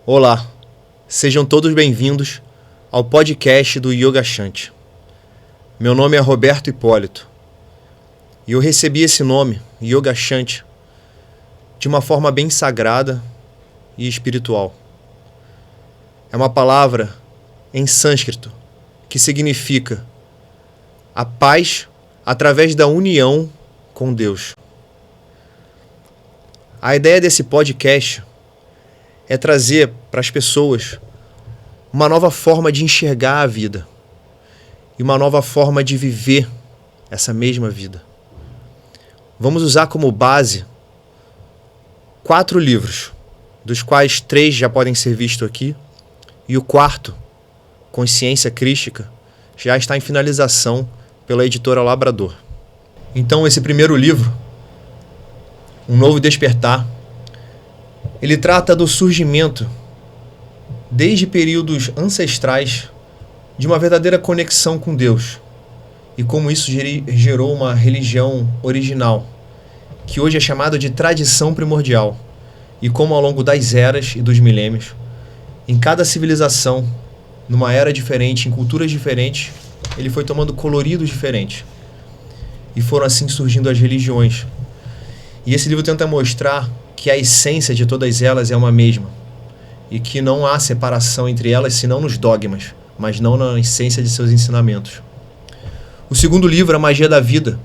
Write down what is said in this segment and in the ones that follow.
Olá, sejam todos bem-vindos ao podcast do Yoga Shanti. Meu nome é Roberto Hipólito e eu recebi esse nome, Yoga Shanti, de uma forma bem sagrada e espiritual. É uma palavra em sânscrito que significa a paz através da união com Deus. A ideia desse podcast é trazer para as pessoas uma nova forma de enxergar a vida e uma nova forma de viver essa mesma vida. Vamos usar como base 4 livros, dos quais 3 já podem ser vistos aqui, e o 4, Consciência Crística, já está em finalização pela editora Labrador. Então, esse primeiro livro, Um Novo Despertar, ele trata do surgimento, desde períodos ancestrais, de uma verdadeira conexão com Deus e como isso gerou uma religião original, que hoje é chamada de tradição primordial, e como ao longo das eras e dos milênios, em cada civilização, numa era diferente, em culturas diferentes, ele foi tomando coloridos diferentes e foram assim surgindo as religiões. E esse livro tenta mostrar que a essência de todas elas é uma mesma e que não há separação entre elas senão nos dogmas, mas não na essência de seus ensinamentos. O segundo livro, A Magia da Vida,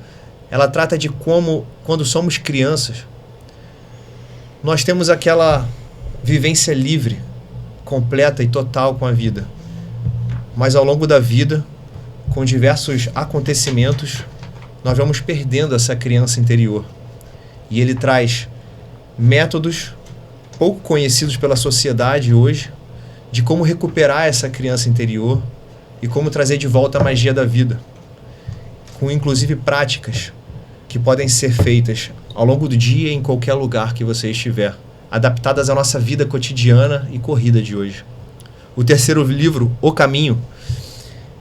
ela trata de como, quando somos crianças, nós temos aquela vivência livre, completa e total com a vida. Mas ao longo da vida, com diversos acontecimentos, nós vamos perdendo essa criança interior. E ele traz métodos pouco conhecidos pela sociedade hoje de como recuperar essa criança interior e como trazer de volta a magia da vida, com inclusive práticas que podem ser feitas ao longo do dia em qualquer lugar que você estiver, adaptadas à nossa vida cotidiana e corrida de hoje. O terceiro livro, O Caminho,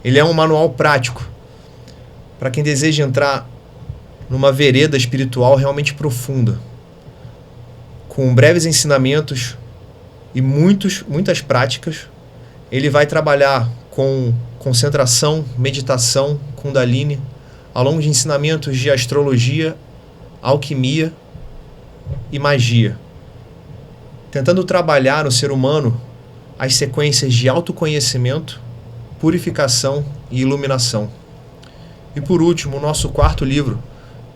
ele é um manual prático para quem deseja entrar numa vereda espiritual realmente profunda, com breves ensinamentos e muitas práticas. Ele vai trabalhar com concentração, meditação, Kundalini, ao longo de ensinamentos de astrologia, alquimia e magia, tentando trabalhar no ser humano as sequências de autoconhecimento, purificação e iluminação. E por último, o nosso 4º livro,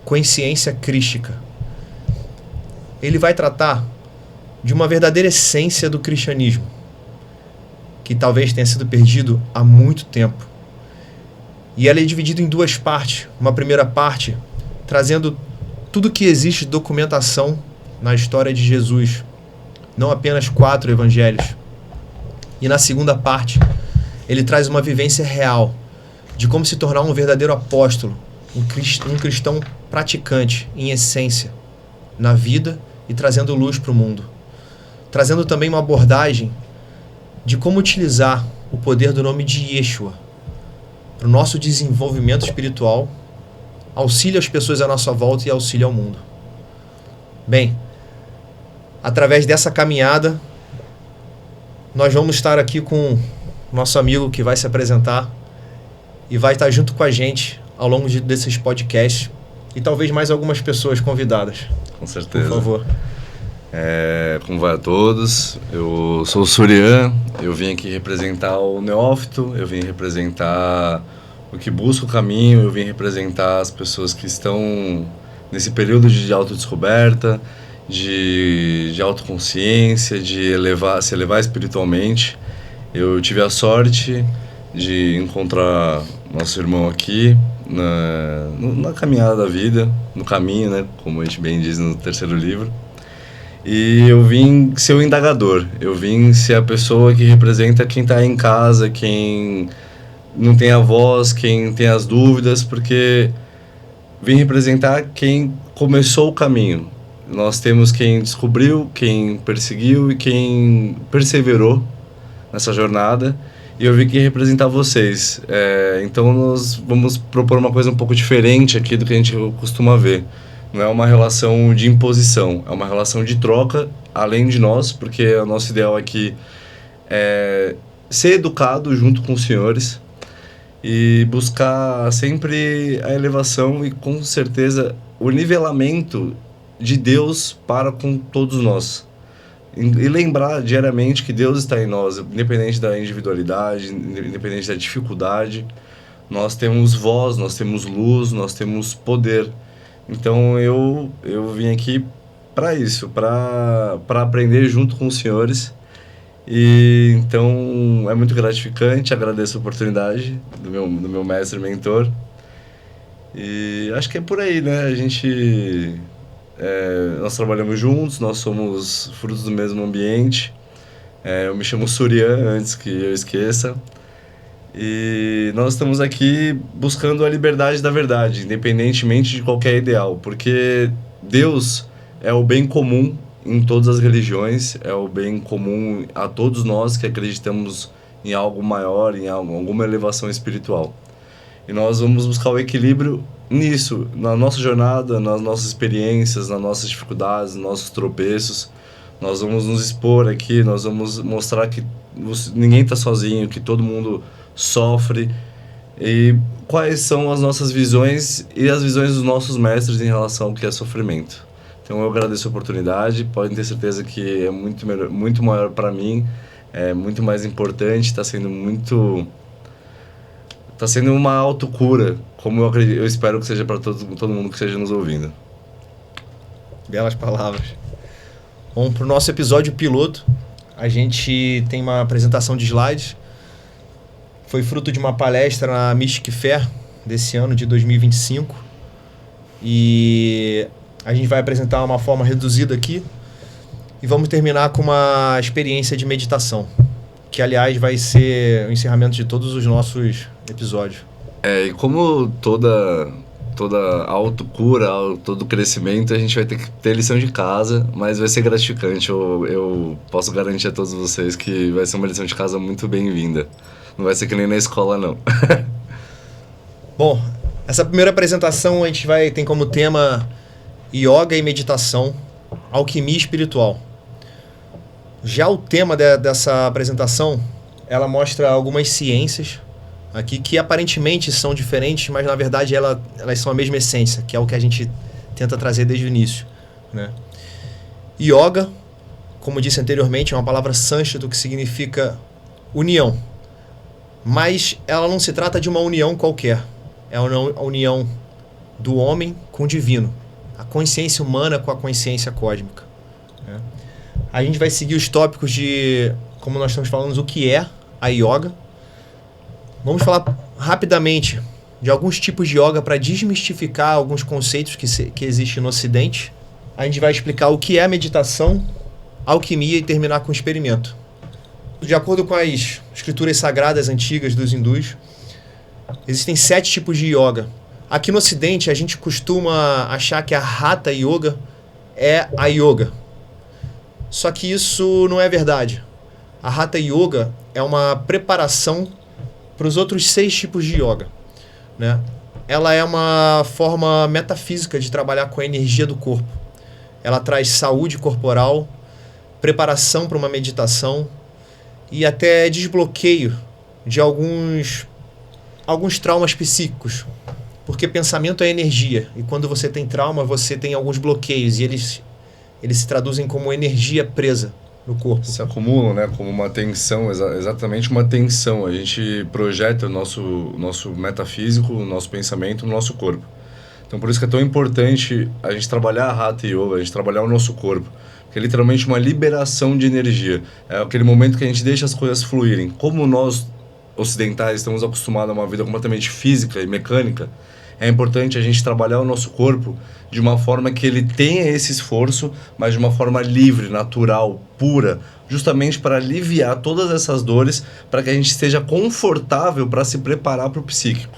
Consciência Crística. Ele vai tratar de uma verdadeira essência do cristianismo, que talvez tenha sido perdido há muito tempo. E ela é dividida em 2 partes. Uma primeira parte, trazendo tudo que existe de documentação na história de Jesus, não apenas 4 evangelhos. E na segunda parte, ele traz uma vivência real de como se tornar um verdadeiro apóstolo, um cristão praticante, em essência, na vida e trazendo luz para o mundo. Trazendo também uma abordagem de como utilizar o poder do nome de Yeshua para o nosso desenvolvimento espiritual, auxílio às pessoas à nossa volta e auxílio ao mundo. Bem, através dessa caminhada, nós vamos estar aqui com o nosso amigo que vai se apresentar e vai estar junto com a gente ao longo desses podcasts e talvez mais algumas pessoas convidadas. Com certeza. Por favor. Como vai a todos? Eu sou o Suryan, eu vim aqui representar o neófito, eu vim representar o que busca o caminho, eu vim representar as pessoas que estão nesse período de autodescoberta, de autoconsciência, de se elevar espiritualmente. Eu tive a sorte de encontrar nosso irmão aqui na caminhada da vida, no caminho, né, como a gente bem diz no 3º livro. E eu vim ser o indagador, eu vim ser a pessoa que representa quem está em casa, quem não tem a voz, quem tem as dúvidas, porque vim representar quem começou o caminho. Nós temos quem descobriu, quem perseguiu e quem perseverou nessa jornada, e eu vim aqui representar vocês. Então nós vamos propor uma coisa um pouco diferente aqui do que a gente costuma ver. Não é uma relação de imposição, é uma relação de troca além de nós, porque o nosso ideal aqui é ser educado junto com os senhores e buscar sempre a elevação e, com certeza, o nivelamento de Deus para com todos nós. E lembrar diariamente que Deus está em nós, independente da individualidade, independente da dificuldade. Nós temos voz, nós temos luz, nós temos poder. Então eu vim aqui para isso, para aprender junto com os senhores. E então é muito gratificante, agradeço a oportunidade do meu mestre mentor. E acho que é por aí, né? Nós trabalhamos juntos, nós somos frutos do mesmo ambiente. Eu me chamo Surya, antes que eu esqueça. E nós estamos aqui buscando a liberdade da verdade, independentemente de qualquer ideal, porque Deus é o bem comum em todas as religiões, é o bem comum a todos nós que acreditamos em algo maior, em alguma elevação espiritual. E nós vamos buscar o equilíbrio nisso, na nossa jornada, nas nossas experiências, nas nossas dificuldades, nos nossos tropeços. Nós vamos nos expor aqui, nós vamos mostrar que ninguém está sozinho, que todo mundo sofre, e quais são as nossas visões e as visões dos nossos mestres em relação ao que é sofrimento. Então eu agradeço a oportunidade, podem ter certeza que é muito maior para mim, é muito mais importante, está sendo uma autocura, como eu espero que seja para todo mundo que esteja nos ouvindo. Belas palavras. Bom, para o nosso episódio piloto, a gente tem uma apresentação de slides. Foi fruto de uma palestra na Mystic Fair desse ano, de 2025. E a gente vai apresentar uma forma reduzida aqui. E vamos terminar com uma experiência de meditação, que, aliás, vai ser o encerramento de todos os nossos episódios. E como toda autocura, todo crescimento, a gente vai ter que ter lição de casa, mas vai ser gratificante. Eu posso garantir a todos vocês que vai ser uma lição de casa muito bem-vinda. Não vai ser que nem na escola, não. Bom, essa primeira apresentação a gente tem como tema yoga e meditação, alquimia espiritual. Já o tema dessa apresentação, ela mostra algumas ciências aqui que aparentemente são diferentes, mas na verdade elas são a mesma essência, que é o que a gente tenta trazer desde o início, né? Yoga, como disse anteriormente, é uma palavra sânscrito que significa união. Mas ela não se trata de uma união qualquer. É a união do homem com o divino. A consciência humana com a consciência cósmica, né? A gente vai seguir os tópicos de, como nós estamos falando, o que é a yoga. Vamos falar rapidamente de alguns tipos de yoga para desmistificar alguns conceitos que existem no Ocidente. A gente vai explicar o que é a meditação, alquimia e terminar com o experimento. De acordo com as escrituras sagradas antigas dos hindus, existem 7 tipos de yoga. Aqui no Ocidente, a gente costuma achar que a Hatha Yoga é a yoga. Só que isso não é verdade. A Hatha Yoga é uma preparação para os outros 6 tipos de yoga, né? Ela é uma forma metafísica de trabalhar com a energia do corpo. Ela traz saúde corporal, preparação para uma meditação e até desbloqueio de alguns traumas psíquicos. Porque pensamento é energia. E quando você tem trauma, você tem alguns bloqueios. E eles se traduzem como energia presa no corpo. Se acumulam, né? Como uma tensão, exatamente uma tensão. A gente projeta o nosso metafísico, o nosso pensamento no nosso corpo. Então, por isso que é tão importante a gente trabalhar a Hatha Yoga, a gente trabalhar o nosso corpo. Que é literalmente uma liberação de energia. É aquele momento que a gente deixa as coisas fluírem. Como nós, ocidentais, estamos acostumados a uma vida completamente física e mecânica, é importante a gente trabalhar o nosso corpo de uma forma que ele tenha esse esforço, mas de uma forma livre, natural, pura, justamente para aliviar todas essas dores, para que a gente esteja confortável para se preparar para o psíquico.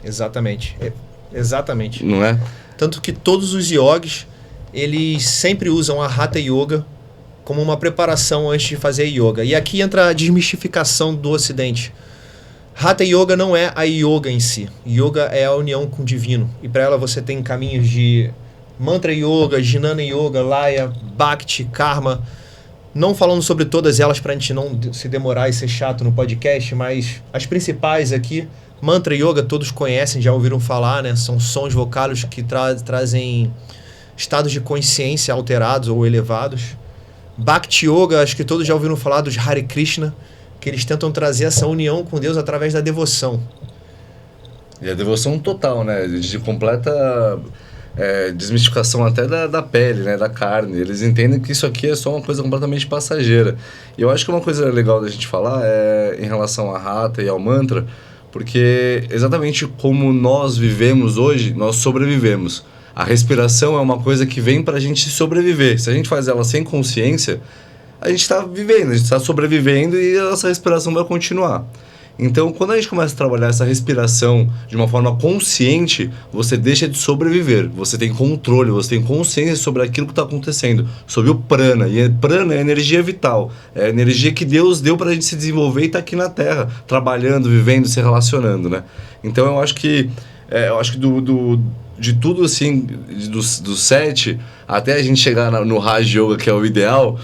Exatamente. Exatamente. Não é? Tanto que todos os yogis, eles sempre usam a Hatha Yoga como uma preparação antes de fazer yoga. E aqui entra a desmistificação do Ocidente. Hatha Yoga não é a yoga em si. Yoga é a união com o divino. E para ela você tem caminhos de Mantra Yoga, Jnana Yoga, Laya, Bhakti, Karma. Não falando sobre todas elas para a gente não se demorar e ser chato no podcast, mas as principais aqui. Mantra Yoga todos conhecem, já ouviram falar, né? São sons vocálicos que trazem estados de consciência alterados ou elevados. Bhakti Yoga, acho que todos já ouviram falar dos Hare Krishna, que eles tentam trazer essa união com Deus através da devoção. E a devoção total, né? De completa desmistificação até da pele, né? Da carne. Eles entendem que isso aqui é só uma coisa completamente passageira. E eu acho que uma coisa legal da gente falar é em relação à Hatha e ao mantra, porque exatamente como nós vivemos hoje, nós sobrevivemos. A respiração é uma coisa que vem pra gente sobreviver. Se a gente faz ela sem consciência, a gente está vivendo, a gente está sobrevivendo e a nossa respiração vai continuar. Então, quando a gente começa a trabalhar essa respiração de uma forma consciente, você deixa de sobreviver. Você tem controle, você tem consciência sobre aquilo que está acontecendo, sobre o prana. E prana é energia vital, é a energia que Deus deu para a gente se desenvolver e estar aqui na Terra, trabalhando, vivendo, se relacionando, né? Então, eu acho que de tudo assim, dos 7, até a gente chegar no Raj Yoga, que é o ideal,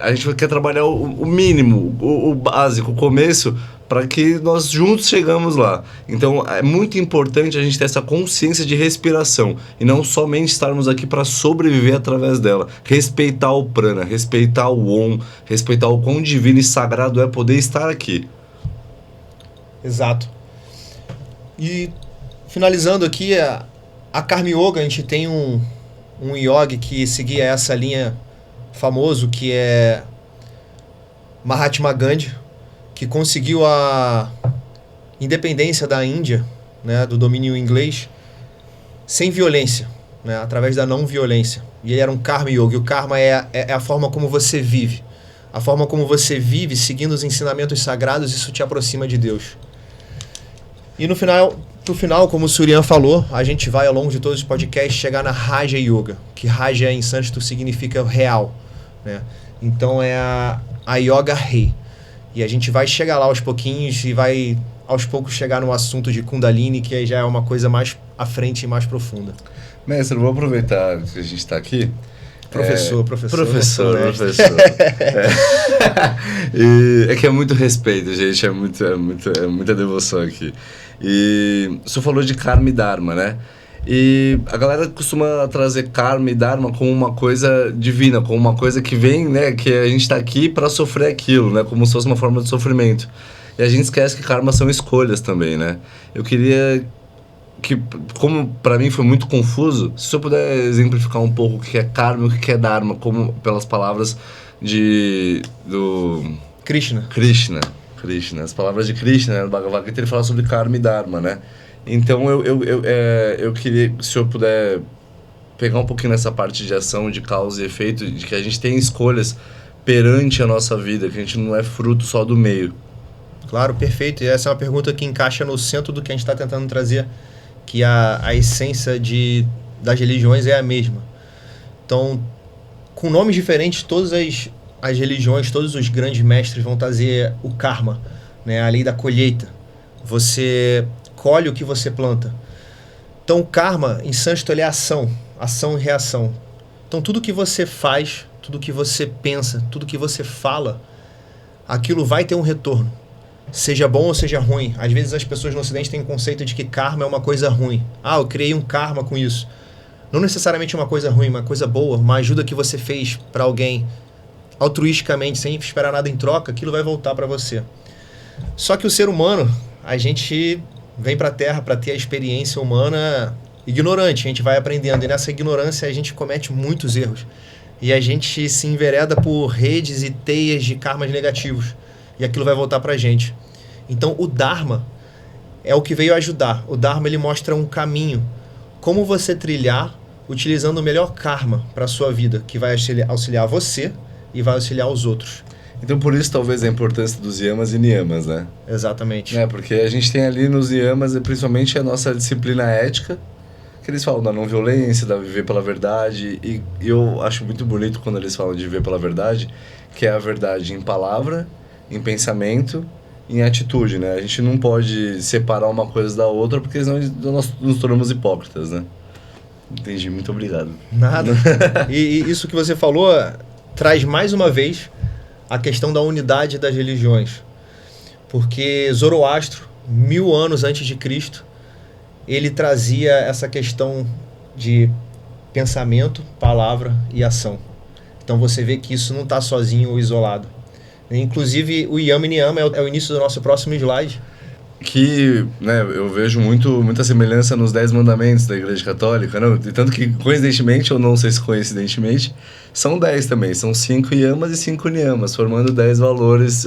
a gente quer trabalhar o mínimo, o básico, o começo, para que nós juntos chegamos lá. Então é muito importante a gente ter essa consciência de respiração e não somente estarmos aqui para sobreviver através dela. Respeitar o prana, respeitar o Om, respeitar o quão divino e sagrado é poder estar aqui. Exato. E finalizando aqui, a Karma Yoga, a gente tem um yogi que seguia essa linha famoso, que é Mahatma Gandhi, que conseguiu a independência da Índia, né, do domínio inglês, sem violência, né, através da não violência. E ele era um Karma Yogi. E o Karma é a forma como você vive. A forma como você vive, seguindo os ensinamentos sagrados, isso te aproxima de Deus. E pro final, como o Suryan falou, a gente vai ao longo de todos os podcasts chegar na Raja Yoga, que Raja em sânscrito significa real, né? Então é a Yoga Rei. E a gente vai chegar lá aos pouquinhos e vai aos poucos chegar no assunto de Kundalini, que aí já é uma coisa mais à frente e mais profunda. Mestre, eu vou aproveitar que a gente está aqui. Professor. É que é muito respeito, gente, é muita devoção aqui. E o senhor falou de Karma e Dharma, né? E a galera costuma trazer Karma e Dharma como uma coisa divina, como uma coisa que vem, né? Que a gente está aqui para sofrer aquilo, né? Como se fosse uma forma de sofrimento. E a gente esquece que Karma são escolhas também, né? Eu queria que, como para mim foi muito confuso, se o senhor puder exemplificar um pouco o que é Karma e o que é Dharma, como pelas palavras do Krishna. As palavras de Krishna, né? No Bhagavad Gita ele fala sobre Karma e Dharma, né? Então eu queria que o senhor puder pegar um pouquinho nessa parte de ação, de causa e efeito, de que a gente tem escolhas perante a nossa vida, que a gente não é fruto só do meio. Claro, perfeito. E essa é uma pergunta que encaixa no centro do que a gente está tentando trazer, que a essência das religiões é a mesma. Então, com nomes diferentes, todas as religiões, todos os grandes mestres vão trazer o karma, né? A lei da colheita. Você colhe o que você planta. Então, o karma, em sânscrito, ele é ação e reação. Então, tudo que você faz, tudo que você pensa, tudo que você fala, aquilo vai ter um retorno. Seja bom ou seja ruim. Às vezes as pessoas no Ocidente têm o conceito de que karma é uma coisa ruim. Ah, eu criei um karma com isso. Não necessariamente uma coisa ruim, uma coisa boa, uma ajuda que você fez para alguém altruisticamente, sem esperar nada em troca, aquilo vai voltar para você. Só que o ser humano, a gente vem para a Terra para ter a experiência humana ignorante, a gente vai aprendendo, e nessa ignorância a gente comete muitos erros. E a gente se envereda por redes e teias de karmas negativos. E aquilo vai voltar para a gente. Então o Dharma é o que veio ajudar. O Dharma ele mostra um caminho. Como você trilhar utilizando o melhor karma para a sua vida, que vai auxiliar você e vai auxiliar os outros. Então por isso talvez a importância dos yamas e niyamas, né? Exatamente. Porque a gente tem ali nos yamas, principalmente a nossa disciplina ética, que eles falam da não violência, da viver pela verdade, e eu acho muito bonito quando eles falam de viver pela verdade, que é a verdade em palavra, em pensamento, em atitude, né? A gente não pode separar uma coisa da outra, porque senão nós nos tornamos hipócritas, né? Entendi, muito obrigado. Nada. E isso que você falou traz mais uma vez a questão da unidade das religiões. Porque Zoroastro, 1000 anos antes de Cristo, ele trazia essa questão de pensamento, palavra e ação. Então você vê que isso não está sozinho ou isolado. Inclusive o Yama e Niyama é o início do nosso próximo slide. Que, né, eu vejo muita semelhança nos 10 mandamentos da Igreja Católica, não? E tanto que, coincidentemente, ou não sei se coincidentemente, são 10 também. São 5 yamas e 5 niyamas, formando 10 valores,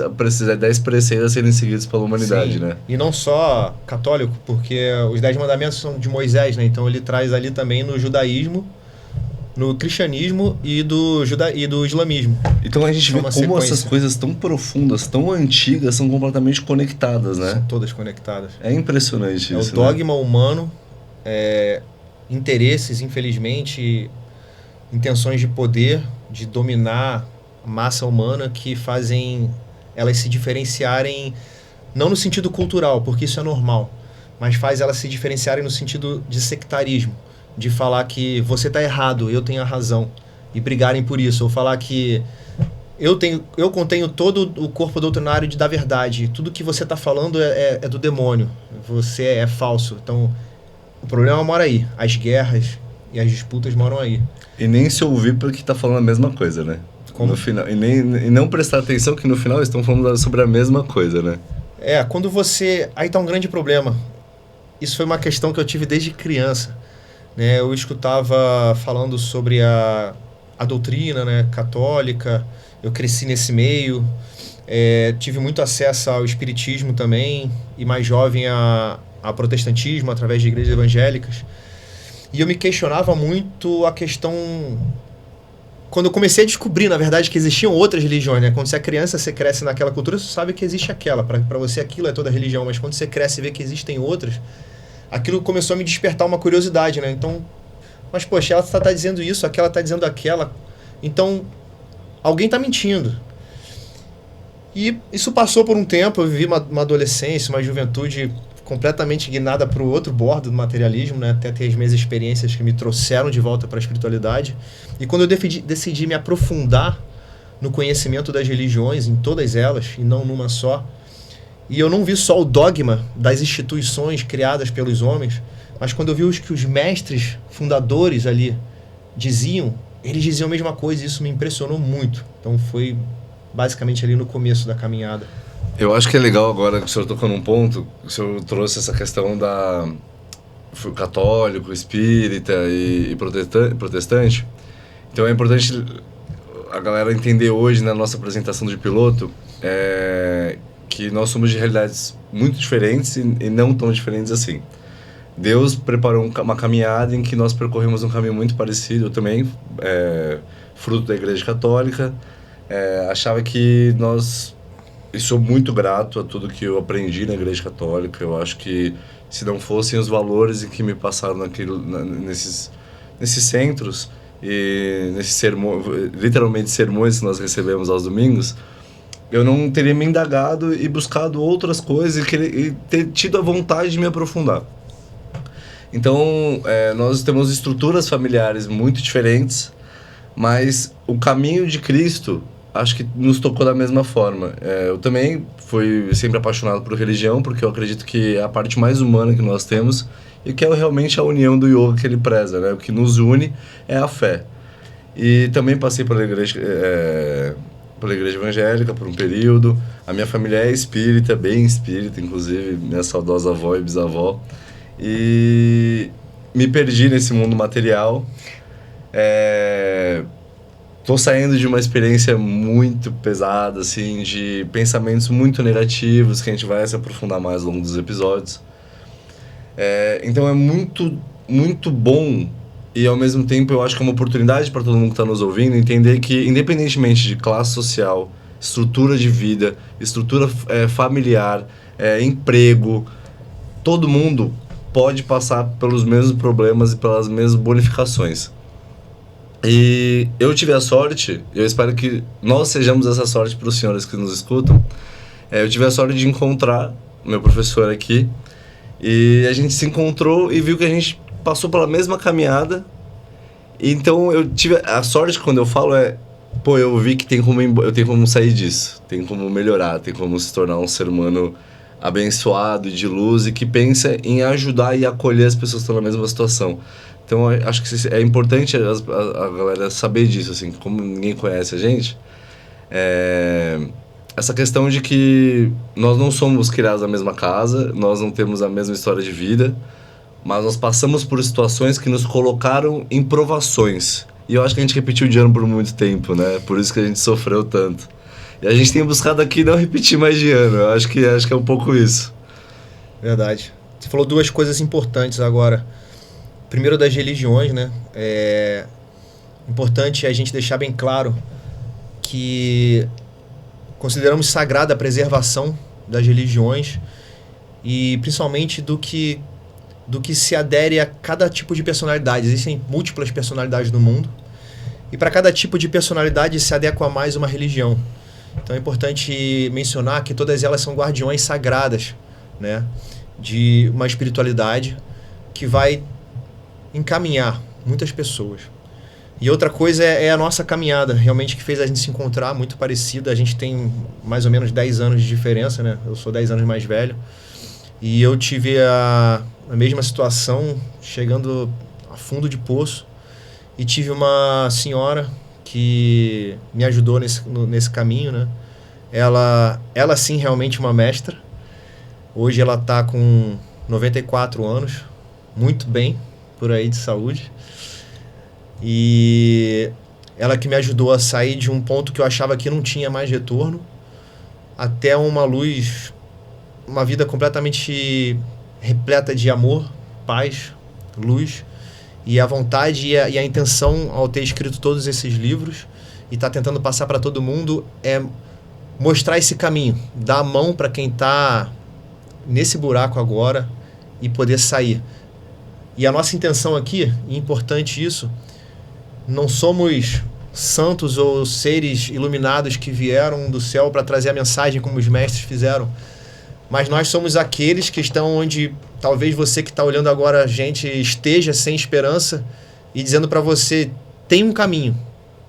10 preceitos a serem seguidos pela humanidade, Sim. né? E não só católico, porque os 10 mandamentos são de Moisés, né? Então ele traz ali também no judaísmo, no cristianismo e do islamismo. Então a gente vê como sequência. Essas coisas tão profundas, tão antigas, são completamente conectadas, né? São todas conectadas. É impressionante isso, o dogma humano, interesses, infelizmente, intenções de poder, de dominar a massa humana que fazem elas se diferenciarem, não no sentido cultural, porque isso é normal, mas faz elas se diferenciarem no sentido de sectarismo, de falar que você está errado, eu tenho a razão, e brigarem por isso, ou falar que eu contenho todo o corpo doutrinário da verdade, tudo que você está falando é do demônio, você é falso. Então, o problema mora aí, as guerras e as disputas moram aí. E nem se ouvir porque está falando a mesma coisa, né? Como? No final, e não prestar atenção que no final estão falando sobre a mesma coisa, né? Quando você... Aí está um grande problema. Isso foi uma questão que eu tive desde criança. Né? Eu escutava falando sobre a doutrina, né, católica, eu cresci nesse meio, tive muito acesso ao espiritismo também, e mais jovem a protestantismo, através de igrejas evangélicas. E eu me questionava muito a questão... Quando eu comecei a descobrir, na verdade, que existiam outras religiões, né? Quando você é criança, você cresce naquela cultura, você sabe que existe aquela. Para você aquilo é toda religião, mas quando você cresce e vê que existem outras, aquilo começou a me despertar uma curiosidade, né? Então, mas poxa, ela está dizendo isso, aquela está dizendo aquela. Então, alguém está mentindo. E isso passou por um tempo, eu vivi uma adolescência, uma juventude completamente guinada para o outro bordo do materialismo, né? Até ter as minhas experiências que me trouxeram de volta para a espiritualidade. E quando eu decidi me aprofundar no conhecimento das religiões, em todas elas, e não numa só, e eu não vi só o dogma das instituições criadas pelos homens, mas quando eu vi que os mestres fundadores ali diziam, eles diziam a mesma coisa, e isso me impressionou muito. Então foi basicamente ali no começo da caminhada. Eu acho que é legal agora que o senhor tocou num ponto, o senhor trouxe essa questão da católico, espírita e protestante. Então é importante a galera entender hoje na nossa apresentação de piloto que nós somos de realidades muito diferentes e não tão diferentes assim. Deus preparou uma caminhada em que nós percorremos um caminho muito parecido. Eu também, fruto da Igreja Católica, achava que e sou muito grato a tudo que eu aprendi na Igreja Católica. Eu acho que se não fossem os valores que me passaram nesses centros e nesses literalmente sermões que nós recebemos aos domingos, eu não teria me indagado e buscado outras coisas e ter tido a vontade de me aprofundar. Então, nós temos estruturas familiares muito diferentes, mas o caminho de Cristo acho que nos tocou da mesma forma. Eu também fui sempre apaixonado por religião, porque eu acredito que é a parte mais humana que nós temos e que é realmente a união do yoga que ele preza, né? O que nos une é a fé. E também passei pela igreja evangélica por um período. A minha família é espírita, bem espírita, inclusive minha saudosa avó e bisavó. E me perdi nesse mundo material. Tô saindo de uma experiência muito pesada, assim, de pensamentos muito negativos, que a gente vai se aprofundar mais ao longo dos episódios. Então é muito, muito bom, e ao mesmo tempo eu acho que é uma oportunidade para todo mundo que está nos ouvindo entender que, independentemente de classe social, estrutura de vida, estrutura familiar, emprego, todo mundo pode passar pelos mesmos problemas e pelas mesmas bonificações. E eu tive a sorte, eu espero que nós sejamos essa sorte para os senhores que nos escutam. Eu tive a sorte de encontrar meu professor aqui, e a gente se encontrou e viu que a gente passou pela mesma caminhada, Então eu tive a sorte que quando eu falo pô, eu vi que eu tenho como sair disso, tem como melhorar, tem como se tornar um ser humano abençoado, de luz e que pensa em ajudar e acolher as pessoas que estão na mesma situação. Então eu acho que é importante a galera saber disso, assim, como ninguém conhece a gente, essa questão de que nós não somos criados na mesma casa, nós não temos a mesma história de vida, mas nós passamos por situações que nos colocaram em provações. E eu acho que a gente repetiu de ano por muito tempo, né? Por isso que a gente sofreu tanto. E a gente tem buscado aqui não repetir mais de ano. Eu acho que é um pouco isso. Verdade. Você falou duas coisas importantes agora. Primeiro, das religiões, né? É importante a gente deixar bem claro que consideramos sagrada a preservação das religiões e principalmente do que se adere a cada tipo de personalidade. Existem múltiplas personalidades no mundo e para cada tipo de personalidade se adequa mais uma religião. Então é importante mencionar que todas elas são guardiões sagradas, né, de uma espiritualidade que vai encaminhar muitas pessoas. E outra coisa é a nossa caminhada, realmente, que fez a gente se encontrar, muito parecida. A gente tem mais ou menos 10 anos de diferença, né? Eu sou 10 anos mais velho. E eu tive a mesma situação, chegando a fundo de poço. E tive uma senhora que me ajudou nesse caminho, né? Ela sim, realmente uma mestra. Hoje ela está com 94 anos, muito bem, por aí, de saúde. E ela que me ajudou a sair de um ponto que eu achava que não tinha mais retorno até uma luz, uma vida completamente repleta de amor, paz, luz e a vontade e a intenção ao ter escrito todos esses livros e estar tentando passar para todo mundo é mostrar esse caminho, dar a mão para quem está nesse buraco agora e poder sair. E a nossa intenção aqui, e importante isso, não somos santos ou seres iluminados que vieram do céu para trazer a mensagem como os mestres fizeram, mas nós somos aqueles que estão onde talvez você que está olhando agora a gente esteja sem esperança e dizendo para você, tem um caminho,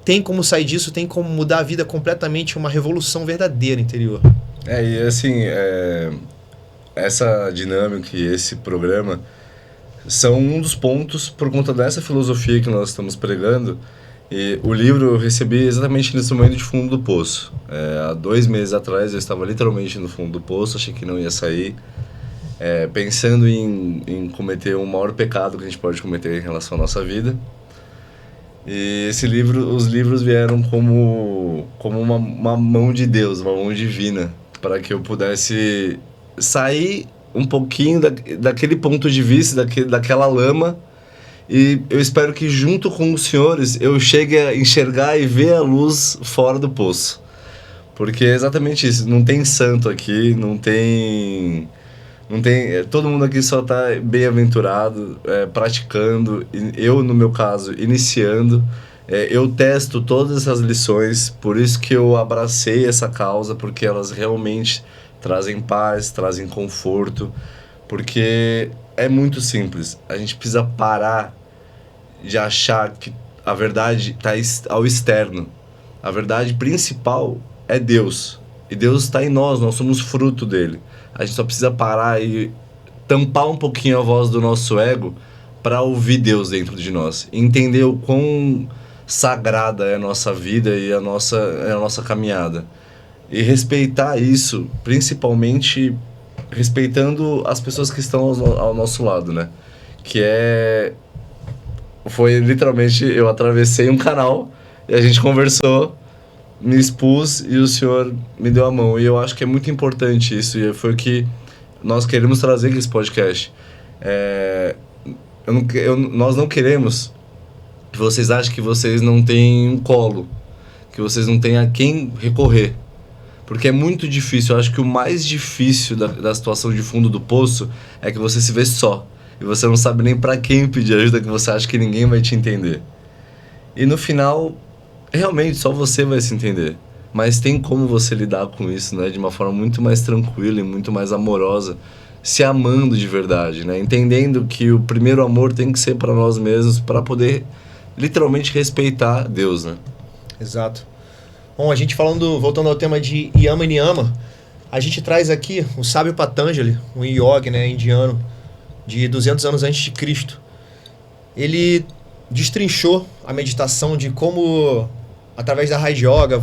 tem como sair disso, tem como mudar a vida completamente, uma revolução verdadeira interior. E assim, essa dinâmica e esse programa são um dos pontos por conta dessa filosofia que nós estamos pregando. E o livro eu recebi exatamente nesse momento de fundo do poço. Há 2 meses atrás eu estava literalmente no fundo do poço, achei que não ia sair, pensando em cometer o maior pecado que a gente pode cometer em relação à nossa vida. E os livros vieram como uma mão de Deus, uma mão divina, para que eu pudesse sair um pouquinho daquele ponto de vista, daquela lama, e eu espero que junto com os senhores eu chegue a enxergar e ver a luz fora do poço. Porque é exatamente isso, não tem santo aqui, não tem todo mundo aqui só está bem-aventurado, praticando, eu no meu caso, iniciando, eu testo todas essas lições, por isso que eu abracei essa causa, porque elas realmente trazem paz, trazem conforto, porque é muito simples. A gente precisa parar de achar que a verdade está ao externo. A verdade principal é Deus. E Deus está em nós somos fruto dele. A gente só precisa parar e tampar um pouquinho a voz do nosso ego para ouvir Deus dentro de nós. E entender o quão sagrada é a nossa vida e a nossa caminhada. E respeitar isso, principalmente respeitando as pessoas que estão ao nosso lado, né? Foi literalmente, eu atravessei um canal e a gente conversou, me expus e o senhor me deu a mão. E eu acho que é muito importante isso, e foi o que nós queremos trazer com esse podcast. Nós não queremos que vocês achem que vocês não têm um colo, que vocês não têm a quem recorrer. Porque é muito difícil. Eu acho que o mais difícil da situação de fundo do poço é que você se vê só. E você não sabe nem pra quem pedir ajuda, que você acha que ninguém vai te entender. E no final, realmente só você vai se entender. Mas tem como você lidar com isso, né? De uma forma muito mais tranquila e muito mais amorosa. Se amando de verdade, né? Entendendo que o primeiro amor tem que ser para nós mesmos, para poder literalmente respeitar Deus, né? Exato. Bom, a gente voltando ao tema de Yama e Niyama, a gente traz aqui o sábio Patanjali, um yogi, né, indiano, de 200 anos antes de Cristo. Ele destrinchou a meditação de como, através da Raja Yoga,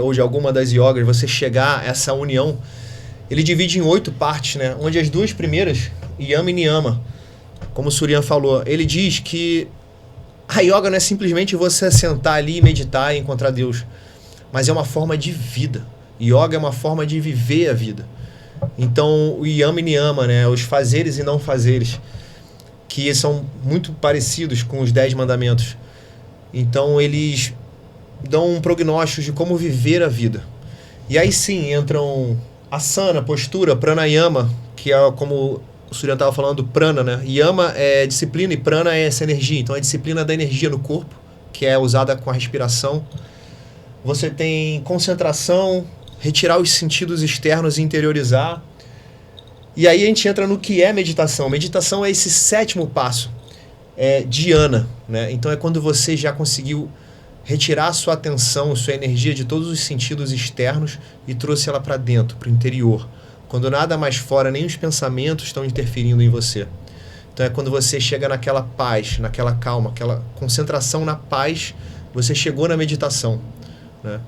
ou de alguma das yogas, você chegar a essa união. Ele divide em 8 partes, né, onde as 2 primeiras, Yama e Niyama, como o Surya falou, ele diz que a yoga não é simplesmente você sentar ali e meditar e encontrar Deus, mas é uma forma de vida. Yoga é uma forma de viver a vida. Então, o Yama e Niyama, né, os fazeres e não fazeres, que são muito parecidos com os 10 mandamentos. Então, eles dão um prognóstico de como viver a vida. E aí sim, entram asana, postura, pranayama, que é como o Surya estava falando, prana, né? Yama é disciplina e prana é essa energia. Então, é a disciplina da energia no corpo, que é usada com a respiração. Você tem concentração, retirar os sentidos externos e interiorizar. E aí a gente entra no que é meditação. Meditação é esse 7º passo, dhyana, né? Então é quando você já conseguiu retirar sua atenção, sua energia de todos os sentidos externos e trouxe ela para dentro, para o interior. Quando nada mais fora, nem os pensamentos estão interferindo em você. Então é quando você chega naquela paz, naquela calma, aquela concentração na paz, você chegou na meditação, né?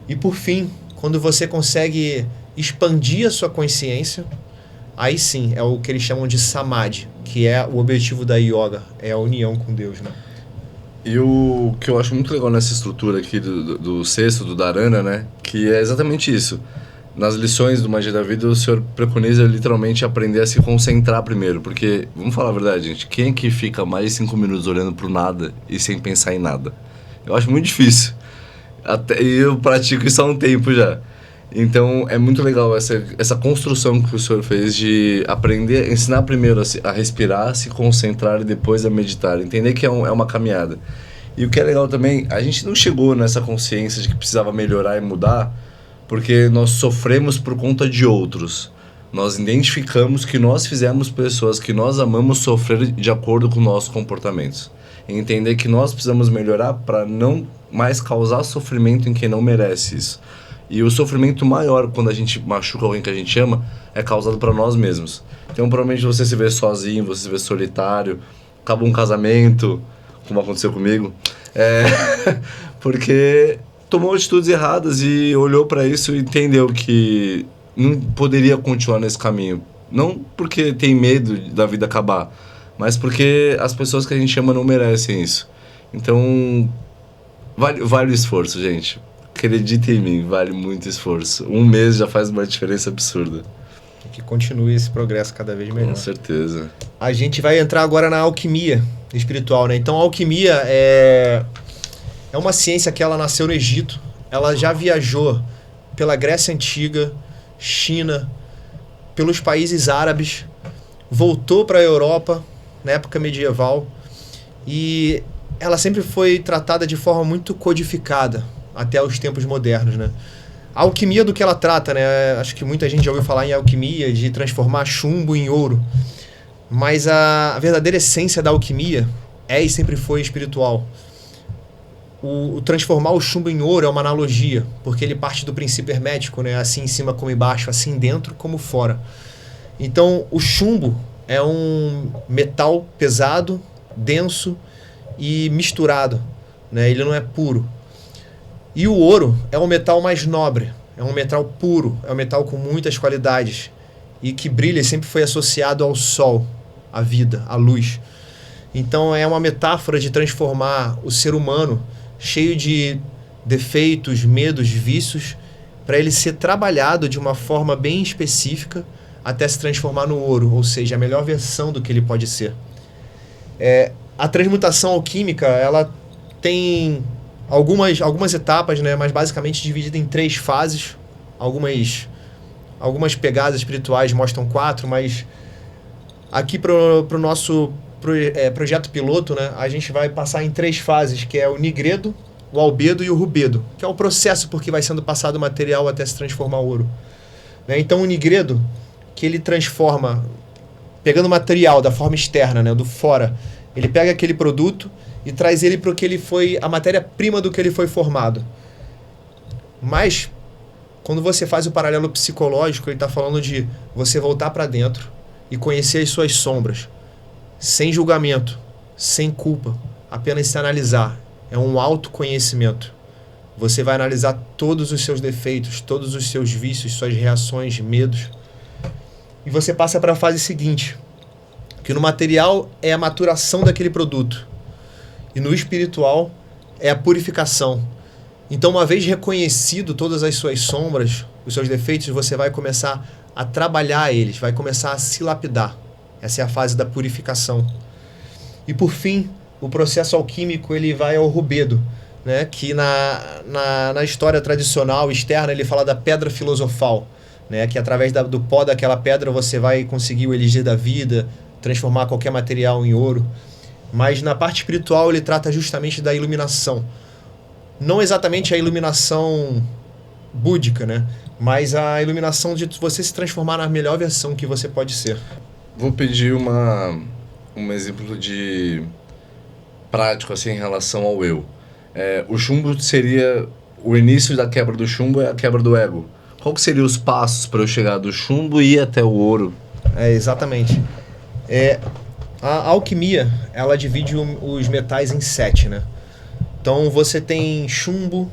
E por fim, quando você consegue expandir a sua consciência, aí sim é o que eles chamam de samadhi, que é o objetivo da yoga, é a união com Deus, né? E o que eu acho muito legal nessa estrutura aqui do sexto, do Dharana, né? Que é exatamente isso. Nas lições do Magia da Vida, o senhor preconiza literalmente aprender a se concentrar primeiro. Porque, vamos falar a verdade, gente, quem é que fica mais de 5 minutos olhando pro nada e sem pensar em nada? Eu acho muito difícil. E eu pratico isso há um tempo já. Então, é muito legal essa construção que o senhor fez de aprender, ensinar primeiro a respirar, se concentrar e depois a meditar. Entender que é uma caminhada. E o que é legal também, a gente não chegou nessa consciência de que precisava melhorar e mudar porque nós sofremos por conta de outros. Nós identificamos que nós fizemos pessoas que nós amamos sofrer de acordo com nossos comportamentos. E entender que nós precisamos melhorar para não mais causar sofrimento em quem não merece isso. E o sofrimento maior quando a gente machuca alguém que a gente ama é causado para nós mesmos. Então provavelmente você se vê sozinho, você se vê solitário, acaba um casamento, como aconteceu comigo, porque tomou atitudes erradas e olhou para isso e entendeu que não poderia continuar nesse caminho. Não porque tem medo da vida acabar, mas porque as pessoas que a gente ama não merecem isso. Então, vale o esforço, gente. Acreditem em mim, vale muito esforço. 1 mês já faz uma diferença absurda. Que continue esse progresso cada vez melhor. Com certeza. A gente vai entrar agora na alquimia espiritual, né? Então, a alquimia é uma ciência que ela nasceu no Egito. Ela já viajou pela Grécia Antiga, China, pelos países árabes, voltou para a Europa na época medieval e ela sempre foi tratada de forma muito codificada até os tempos modernos, né? A alquimia do que ela trata, né? Acho que muita gente já ouviu falar em alquimia, de transformar chumbo em ouro. Mas a verdadeira essência da alquimia é e sempre foi espiritual. O transformar o chumbo em ouro é uma analogia, porque ele parte do princípio hermético, né? Assim em cima como embaixo, assim dentro como fora. Então, o chumbo é um metal pesado, denso e misturado, né? Ele não é puro. E o ouro é um metal mais nobre, é um metal puro, é um metal com muitas qualidades e que brilha e sempre foi associado ao sol, à vida, à luz. Então é uma metáfora de transformar o ser humano cheio de defeitos, medos, vícios, para ele ser trabalhado de uma forma bem específica até se transformar no ouro, ou seja, a melhor versão do que ele pode ser. A transmutação alquímica, ela tem algumas etapas, né, mas basicamente dividida em 3 fases. Algumas pegadas espirituais mostram 4, mas aqui para o nosso projeto piloto, né, a gente vai passar em 3 fases, que é o nigredo, o albedo e o rubedo, que é o processo por que vai sendo passado o material até se transformar ouro. Né? Então o nigredo, que ele transforma, pegando o material da forma externa, né, do fora, ele pega aquele produto e traz ele para o que ele foi, a matéria-prima do que ele foi formado. Mas, quando você faz o paralelo psicológico, ele está falando de você voltar para dentro e conhecer as suas sombras, sem julgamento, sem culpa, apenas se analisar. É um autoconhecimento. Você vai analisar todos os seus defeitos, todos os seus vícios, suas reações, medos. E você passa para a fase seguinte, que no material é a maturação daquele produto. E no espiritual é a purificação. Então, uma vez reconhecido todas as suas sombras, os seus defeitos, você vai começar a trabalhar eles, vai começar a se lapidar. Essa é a fase da purificação. E por fim, o processo alquímico ele vai ao rubedo, né? Que na história tradicional externa ele fala da pedra filosofal, né? Que através do pó daquela pedra você vai conseguir o elixir da vida, transformar qualquer material em ouro. Mas na parte espiritual ele trata justamente da iluminação. Não exatamente a iluminação búdica, né? Mas a iluminação de você se transformar na melhor versão que você pode ser. Vou pedir um exemplo de prático assim, em relação ao eu. O chumbo seria... O início da quebra do chumbo é a quebra do ego. Qual que seriam os passos para eu chegar do chumbo e ir até o ouro? Exatamente. A alquimia, ela divide os metais em 7, né? Então você tem chumbo,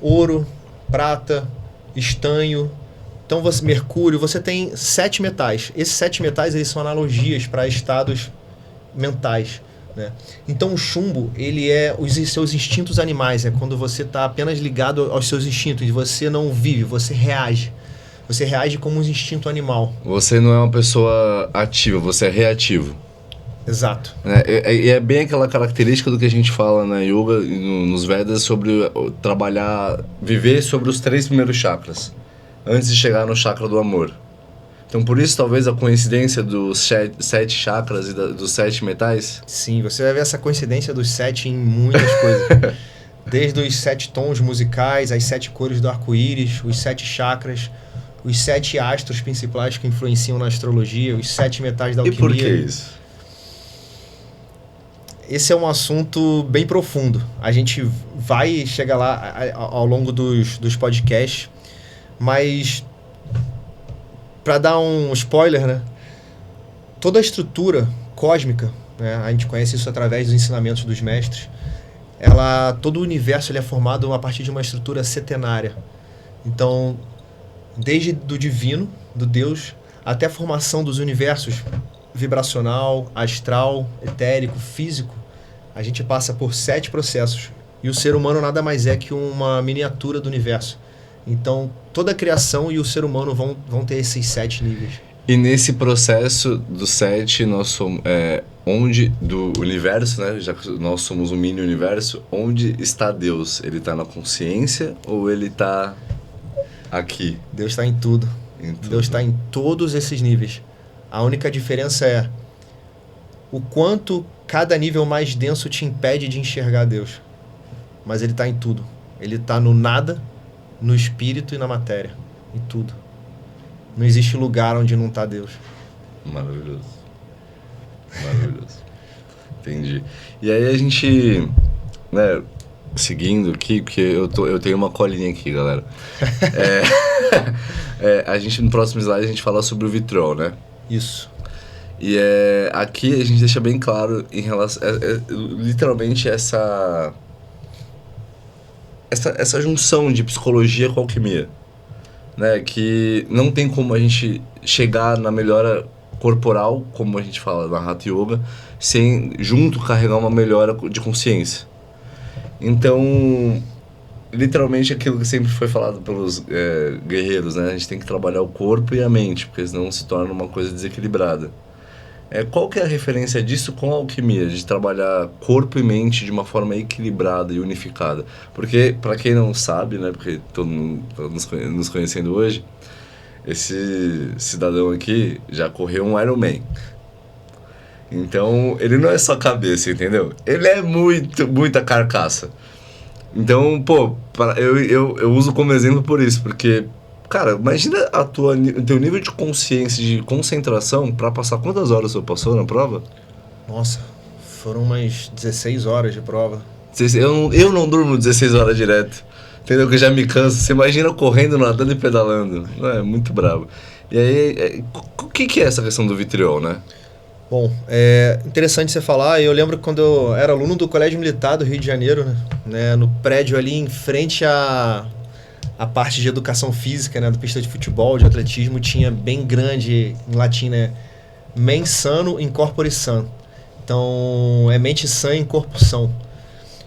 ouro, prata, estanho, então mercúrio, você tem 7 metais. Esses 7 metais eles são analogias para estados mentais, né? Então o chumbo, ele é os seus instintos animais, é quando você está apenas ligado aos seus instintos, você não vive, você reage. Você reage como um instinto animal. Você não é uma pessoa ativa, você é reativo. Exato. É bem aquela característica do que a gente fala na yoga e nos Vedas sobre trabalhar, viver sobre os 3 primeiros chakras, antes de chegar no chakra do amor. Então por isso talvez a coincidência dos 7 chakras e dos 7 metais? Sim, você vai ver essa coincidência dos 7 em muitas coisas. Desde os 7 tons musicais, as 7 cores do arco-íris, os 7 chakras, os 7 astros principais que influenciam na astrologia, os 7 metais da alquimia. E por que isso? Esse é um assunto bem profundo. A gente vai chegar lá ao longo dos podcasts, mas para dar um spoiler, né? Toda a estrutura cósmica, né? A gente conhece isso através dos ensinamentos dos mestres, todo o universo ele é formado a partir de uma estrutura setenária. Então, desde do divino, do Deus, até a formação dos universos vibracional, astral, etérico, físico, a gente passa por 7 processos. E o ser humano nada mais é que uma miniatura do universo. Então, toda a criação e o ser humano vão ter esses 7 níveis. E nesse processo dos 7, nós somos... do universo, né? Já que nós somos um mini-universo, onde está Deus? Ele está na consciência ou ele está aqui? Deus está em tudo. Deus está em todos esses níveis. A única diferença é o quanto cada nível mais denso te impede de enxergar Deus. Mas ele está em tudo. Ele está no nada, no espírito e na matéria. Em tudo. Não existe lugar onde não está Deus. Maravilhoso. Maravilhoso. Entendi. E aí a gente, né, seguindo aqui, porque eu tenho uma colinha aqui, galera. A gente, no próximo slide, a gente fala sobre o vitrol, né? Isso. E aqui a gente deixa bem claro em relação... literalmente essa junção de psicologia com alquimia, né? Que não tem como a gente chegar na melhora corporal, como a gente fala na Hatha Yoga, sem junto carregar uma melhora de consciência. Então, literalmente aquilo que sempre foi falado pelos guerreiros, né? A gente tem que trabalhar o corpo e a mente, porque senão se torna uma coisa desequilibrada. Qual que é a referência disso com a alquimia, de trabalhar corpo e mente de uma forma equilibrada e unificada? Porque, para quem não sabe, né, porque todo mundo está nos conhecendo hoje, esse cidadão aqui já correu um Ironman. Então, ele não é só cabeça, entendeu? Ele é muita carcaça. Então, pô, eu uso como exemplo por isso, porque... Cara, imagina o teu nível de consciência, de concentração, para passar quantas horas você passou na prova? Nossa, Foram umas 16 horas de prova. Eu não durmo 16 horas direto. Entendeu? Que eu já me canso. Você imagina eu correndo, nadando e pedalando. É muito brabo. E aí, o que é essa questão do vitriol, né? Bom, é interessante você falar. Eu lembro que quando eu era aluno do Colégio Militar do Rio de Janeiro, né, no prédio ali em frente à parte de educação física, né, da pista de futebol, de atletismo, tinha bem grande, em latim, né, mens sano in corpore sano. Então, é mente sã em corpo são.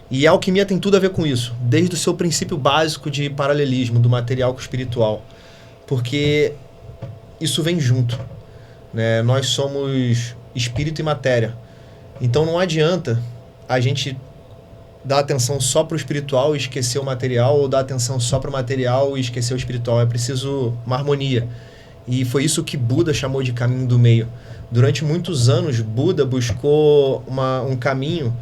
E a alquimia tem tudo a ver com isso, desde o seu princípio básico de paralelismo do material com o espiritual. Porque isso vem junto, né? Nós somos espírito e matéria. Então não adianta a gente dar atenção só para o espiritual e esquecer o material, ou dar atenção só para o material e esquecer o espiritual. É preciso uma harmonia. E foi isso que Buda chamou de caminho do meio. Durante muitos anos, Buda buscou um caminho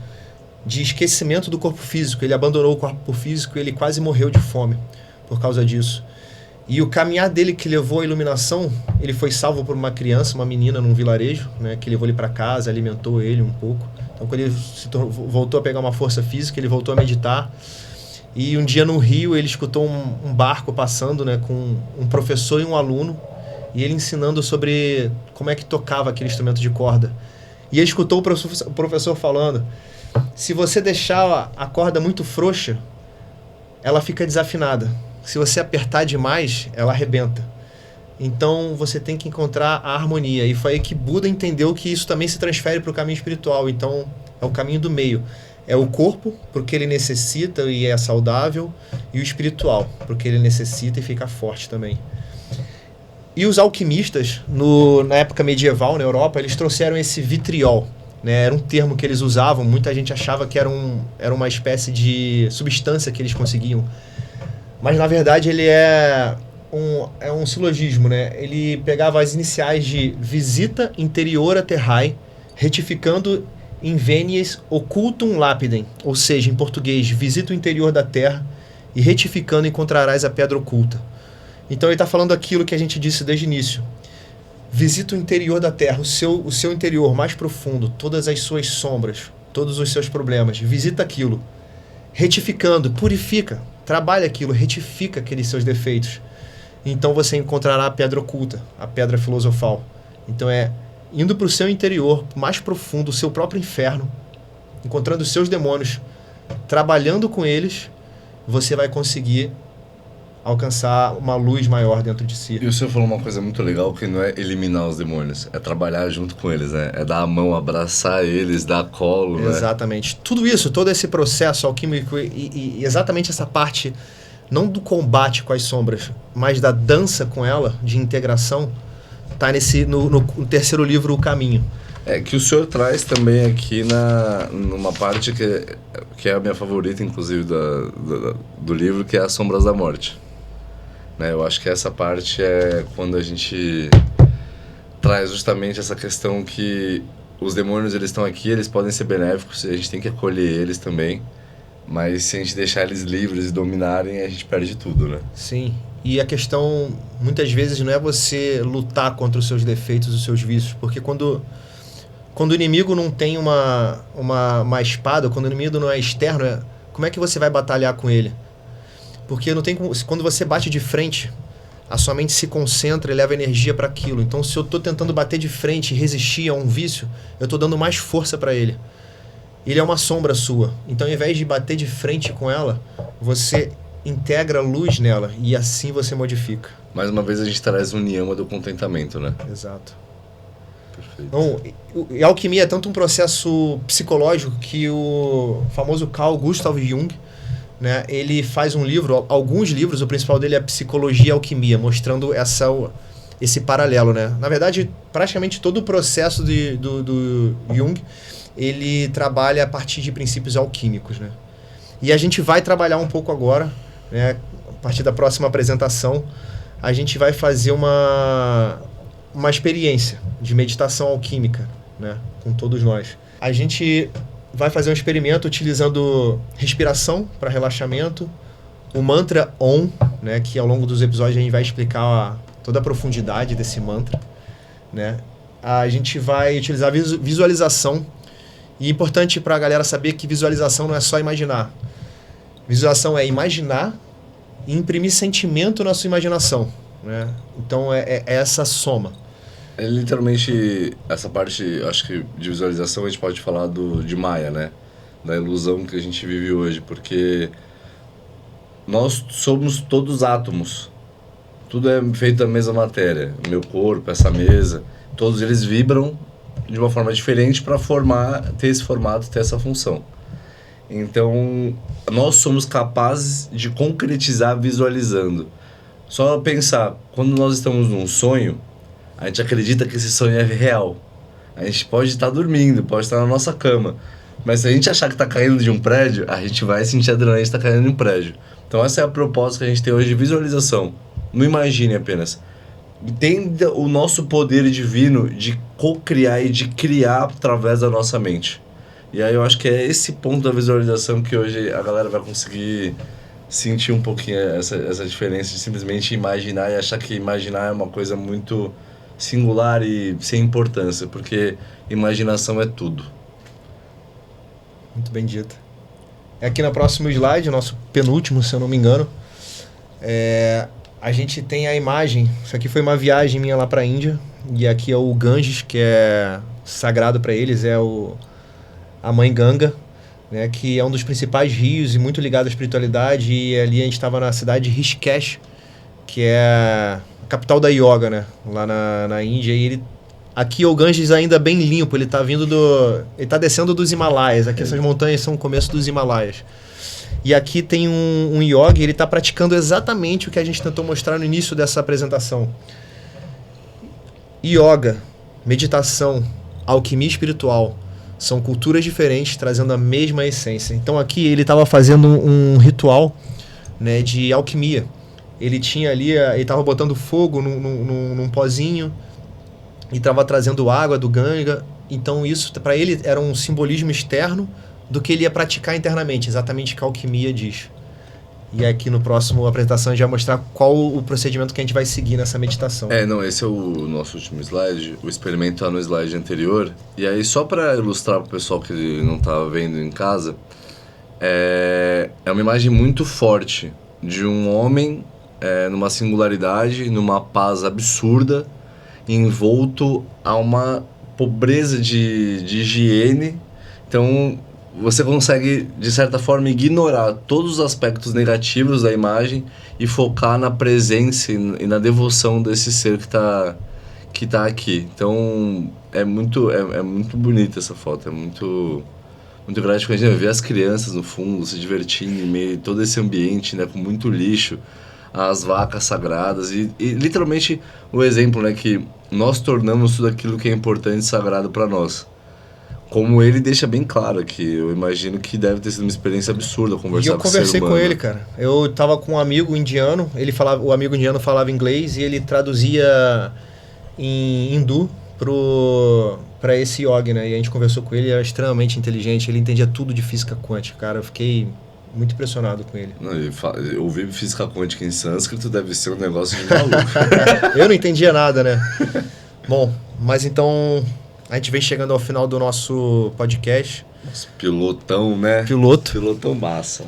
de esquecimento do corpo físico. Ele abandonou o corpo físico e ele quase morreu de fome por causa disso. E o caminhar dele que levou à iluminação, ele foi salvo por uma criança, uma menina num vilarejo, né, que levou ele para casa, alimentou ele um pouco. Então, quando ele voltou a pegar uma força física, ele voltou a meditar. E um dia no Rio, ele escutou um barco passando, né, com um professor e um aluno, e ele ensinando sobre como é que tocava aquele instrumento de corda. E ele escutou o professor falando: se você deixar a corda muito frouxa, ela fica desafinada. Se você apertar demais, ela arrebenta. Então, você tem que encontrar a harmonia. E foi aí que Buda entendeu que isso também se transfere para o caminho espiritual. Então, é o caminho do meio. É o corpo, porque ele necessita e é saudável, e o espiritual, porque ele necessita e fica forte também. E os alquimistas, na época medieval, na Europa, eles trouxeram esse vitriol, né? Era um termo que eles usavam, muita gente achava que era uma espécie de substância que eles conseguiam. Mas, na verdade, ele é um silogismo, né? Ele pegava as iniciais de visita interiora terrae, retificando invenies occultum lapidem, ou seja, em português, visita o interior da terra e retificando encontrarás a pedra oculta. Então ele está falando aquilo que a gente disse desde o início. Visita o interior da terra, o seu interior mais profundo, todas as suas sombras, todos os seus problemas. Visita aquilo, retificando, purifica, trabalha aquilo, retifica aqueles seus defeitos. Então você encontrará a pedra oculta, a pedra filosofal. Então é indo para o seu interior, mais profundo, o seu próprio inferno, encontrando os seus demônios, trabalhando com eles, você vai conseguir alcançar uma luz maior dentro de si. E o senhor falou uma coisa muito legal, que não é eliminar os demônios, é trabalhar junto com eles, né? É dar a mão, abraçar eles, dar colo, né? Exatamente. Tudo isso, todo esse processo alquímico e exatamente essa parte, não do combate com as sombras, mas da dança com ela, de integração, está no terceiro livro, O Caminho. É que o senhor traz também aqui numa parte que é a minha favorita, inclusive, do livro, que é As Sombras da Morte. Né? Eu acho que essa parte é quando a gente traz justamente essa questão que os demônios, eles estão aqui, eles podem ser benéficos, a gente tem que acolher eles também, mas se a gente deixar eles livres e dominarem, a gente perde tudo, né? Sim. E a questão, muitas vezes, não é você lutar contra os seus defeitos, os seus vícios, porque quando o inimigo não tem uma espada, quando o inimigo não é externo, como é que você vai batalhar com ele? Porque não tem, quando você bate de frente, a sua mente se concentra e leva energia para aquilo. Então, se eu estou tentando bater de frente e resistir a um vício, eu estou dando mais força para ele. Ele é uma sombra sua. Então, ao invés de bater de frente com ela, você integra luz nela e assim você modifica. Mais uma vez a gente traz o niyama do contentamento, né? Exato. Perfeito. Então, a alquimia é tanto um processo psicológico que o famoso Carl Gustav Jung, né, ele faz alguns livros, o principal dele é Psicologia e Alquimia, mostrando esse paralelo, né? Na verdade, praticamente todo o processo do Jung, ele trabalha a partir de princípios alquímicos, né? E a gente vai trabalhar um pouco agora, né, a partir da próxima apresentação, a gente vai fazer uma experiência de meditação alquímica, né, com todos nós. A gente vai fazer um experimento utilizando respiração para relaxamento, o mantra Om, né, que ao longo dos episódios a gente vai explicar toda a profundidade desse mantra, né? A gente vai utilizar visualização E é importante para a galera saber que visualização não é só imaginar. Visualização é imaginar e imprimir sentimento na sua imaginação, né? Então é essa soma. É literalmente essa parte, acho que de visualização a gente pode falar de Maia, né? Da ilusão que a gente vive hoje, porque nós somos todos átomos. Tudo é feito da mesma matéria. O meu corpo, essa mesa, todos eles vibram de uma forma diferente para ter esse formato, ter essa função. Então, nós somos capazes de concretizar visualizando. Só pensar, quando nós estamos num sonho, a gente acredita que esse sonho é real. A gente pode estar dormindo, pode estar na nossa cama. Mas se a gente achar que está caindo de um prédio, a gente vai sentir a adrenalina de estar caindo de um prédio. Então essa é a proposta que a gente tem hoje de visualização. Não imagine apenas. Entenda o nosso poder divino de co-criar e de criar através da nossa mente. E aí eu acho que é esse ponto da visualização que hoje a galera vai conseguir sentir um pouquinho essa diferença de simplesmente imaginar e achar que imaginar é uma coisa muito singular e sem importância, porque imaginação é tudo. Muito bem dito. Aqui no próximo slide, nosso penúltimo, se eu não me engano, a gente tem a imagem. Isso aqui foi uma viagem minha lá para a Índia. E aqui é o Ganges, que é sagrado para eles, a mãe Ganga, né, que é um dos principais rios e muito ligado à espiritualidade. E ali a gente estava na cidade de Rishikesh, que é a capital da yoga, né, lá na Índia. E aqui o Ganges ainda bem limpo, ele está descendo dos Himalaias. Aqui essas montanhas são o começo dos Himalaias. E aqui tem um yogi, ele está praticando exatamente o que a gente tentou mostrar no início dessa apresentação. Yoga, meditação, alquimia espiritual são culturas diferentes trazendo a mesma essência. Então aqui ele estava fazendo um ritual, né, de alquimia. Ele tinha ali, ele estava botando fogo num pozinho e estava trazendo água do Ganga. Então isso para ele era um simbolismo externo do que ele ia praticar internamente, exatamente o que a alquimia diz. E aqui no próximo apresentação a gente vai mostrar qual o procedimento que a gente vai seguir nessa meditação. Esse é o nosso último slide, o experimento está no slide anterior. E aí só para ilustrar para o pessoal que não está vendo em casa, é uma imagem muito forte de um homem numa singularidade, numa paz absurda, envolto a uma pobreza de higiene. Então você consegue, de certa forma, ignorar todos os aspectos negativos da imagem e focar na presença e na devoção desse ser que tá aqui. Então, é muito bonita essa foto, é muito gratificante ver as crianças no fundo se divertindo em meio a todo esse ambiente, né, com muito lixo, as vacas sagradas e literalmente o exemplo, né, que nós tornamos tudo aquilo que é importante e sagrado para nós. Como ele deixa bem claro aqui, eu imagino que deve ter sido uma experiência absurda conversar com o ser humano. E eu conversei com ele, cara. Eu tava com um amigo indiano, o amigo indiano falava inglês e ele traduzia em hindu para esse yogi, né? E a gente conversou com ele, ele era extremamente inteligente, ele entendia tudo de física quântica, cara. Eu fiquei muito impressionado com ele. Eu ouvi física quântica em sânscrito, deve ser um negócio de maluco. Eu não entendia nada, né? Bom, mas então a gente vem chegando ao final do nosso podcast. Nosso pilotão, né? Pilotão massa.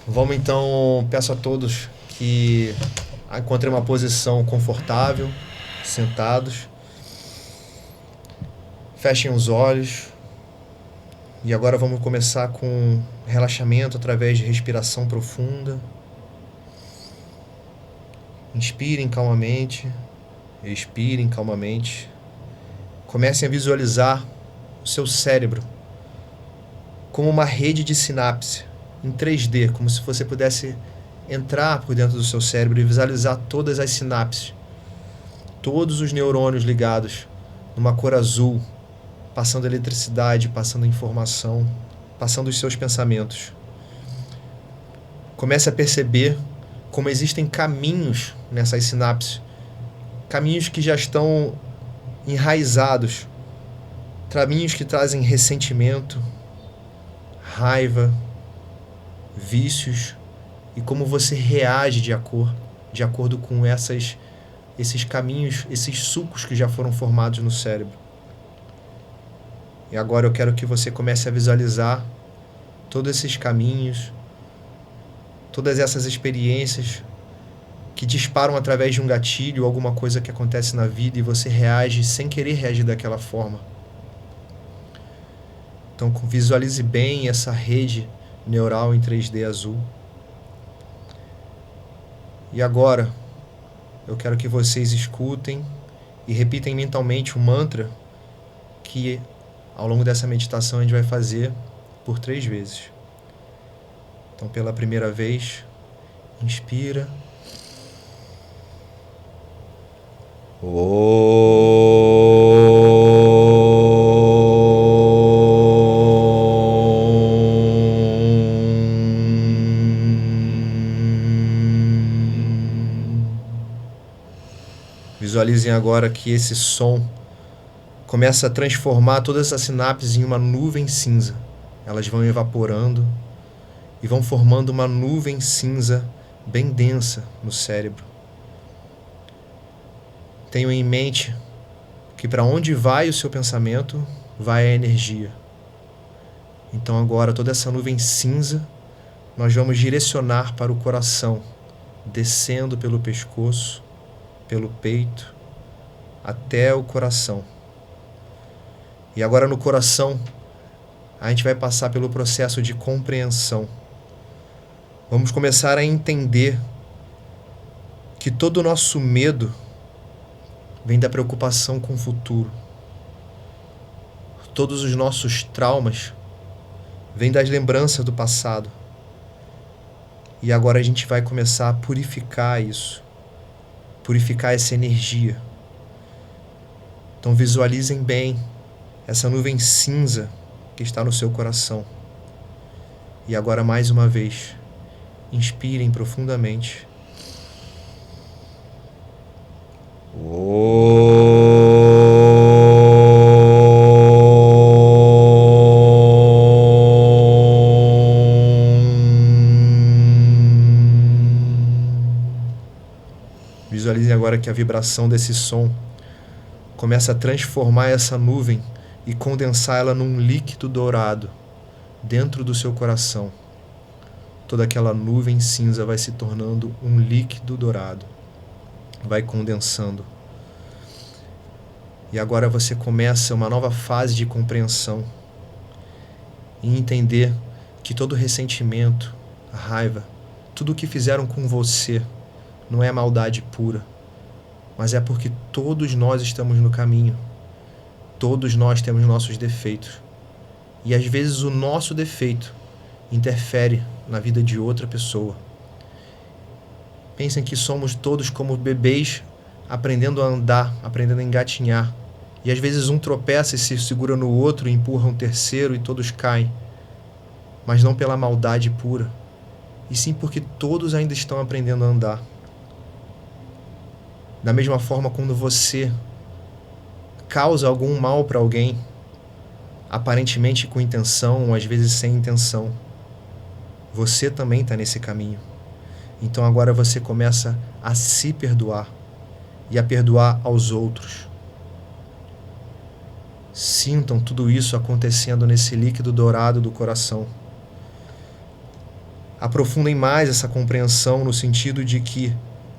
Vamos então, peço a todos que encontrem uma posição confortável, sentados. Fechem os olhos. E agora vamos começar com relaxamento através de respiração profunda. Inspirem calmamente. Expirem calmamente. Comecem a visualizar o seu cérebro como uma rede de sinapse em 3D, como se você pudesse entrar por dentro do seu cérebro e visualizar todas as sinapses, todos os neurônios ligados numa cor azul, passando eletricidade, passando informação, passando os seus pensamentos. Comece a perceber como existem caminhos nessas sinapses, caminhos que já estão enraizados, caminhos que trazem ressentimento, raiva, vícios, e como você reage de acordo com esses caminhos, esses sulcos que já foram formados no cérebro. E agora eu quero que você comece a visualizar todos esses caminhos, todas essas experiências que disparam através de um gatilho, alguma coisa que acontece na vida e você reage sem querer reagir daquela forma. Então visualize bem essa rede neural em 3D azul. E agora eu quero que vocês escutem e repitem mentalmente o mantra que ao longo dessa meditação a gente vai fazer por 3 vezes. Então pela primeira vez, inspira. Visualizem agora que esse som começa a transformar todas as sinapses em uma nuvem cinza. Elas vão evaporando e vão formando uma nuvem cinza bem densa no cérebro. Tenham em mente que para onde vai o seu pensamento, vai a energia. Então agora toda essa nuvem cinza nós vamos direcionar para o coração, descendo pelo pescoço, pelo peito, até o coração. E agora no coração, a gente vai passar pelo processo de compreensão. Vamos começar a entender que todo o nosso medo vem da preocupação com o futuro. Todos os nossos traumas vêm das lembranças do passado. E agora a gente vai começar a purificar isso. Purificar essa energia. Então visualizem bem essa nuvem cinza que está no seu coração. E agora mais uma vez, inspirem profundamente. Visualizem agora que a vibração desse som começa a transformar essa nuvem e condensar ela num líquido dourado dentro do seu coração. Toda aquela nuvem cinza vai se tornando um líquido dourado. Vai condensando. E agora você começa uma nova fase de compreensão e entender que todo ressentimento, a raiva, tudo o que fizeram com você não é maldade pura, mas é porque todos nós estamos no caminho. Todos nós temos nossos defeitos. E às vezes o nosso defeito interfere na vida de outra pessoa. Pensem que somos todos como bebês aprendendo a andar, aprendendo a engatinhar. E às vezes um tropeça e se segura no outro e empurra um terceiro e todos caem. Mas não pela maldade pura, e sim porque todos ainda estão aprendendo a andar. Da mesma forma, quando você causa algum mal para alguém, aparentemente com intenção, ou às vezes sem intenção, você também está nesse caminho. Então agora você começa a se perdoar e a perdoar aos outros. Sintam tudo isso acontecendo nesse líquido dourado do coração. Aprofundem mais essa compreensão no sentido de que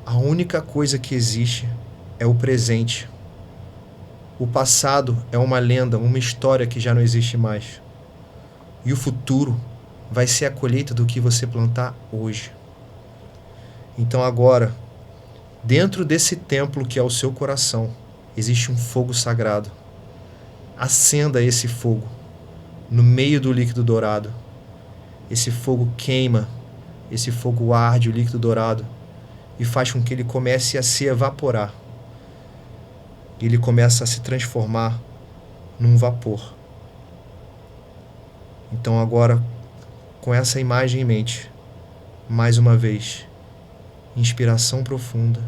a única coisa que existe é o presente. O passado é uma lenda, uma história que já não existe mais. E o futuro vai ser a colheita do que você plantar hoje. Então agora, dentro desse templo que é o seu coração, existe um fogo sagrado. Acenda esse fogo no meio do líquido dourado. Esse fogo queima, esse fogo arde o líquido dourado e faz com que ele comece a se evaporar. Ele começa a se transformar num vapor. Então agora, com essa imagem em mente, mais uma vez, inspiração profunda.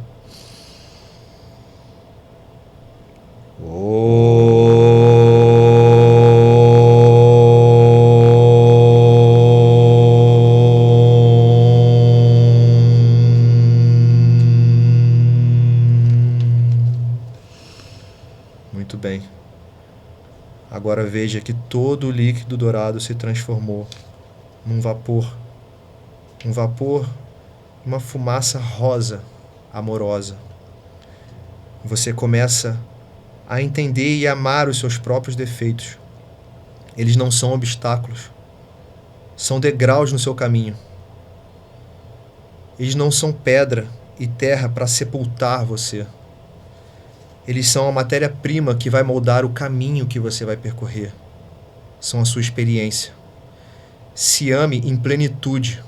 Muito bem. Agora veja que todo o líquido dourado se transformou num vapor. Um vapor, uma fumaça rosa, amorosa. Você começa a entender e amar os seus próprios defeitos. Eles não são obstáculos. São degraus no seu caminho. Eles não são pedra e terra para sepultar você. Eles são a matéria-prima que vai moldar o caminho que você vai percorrer. São a sua experiência. Se ame em plenitude.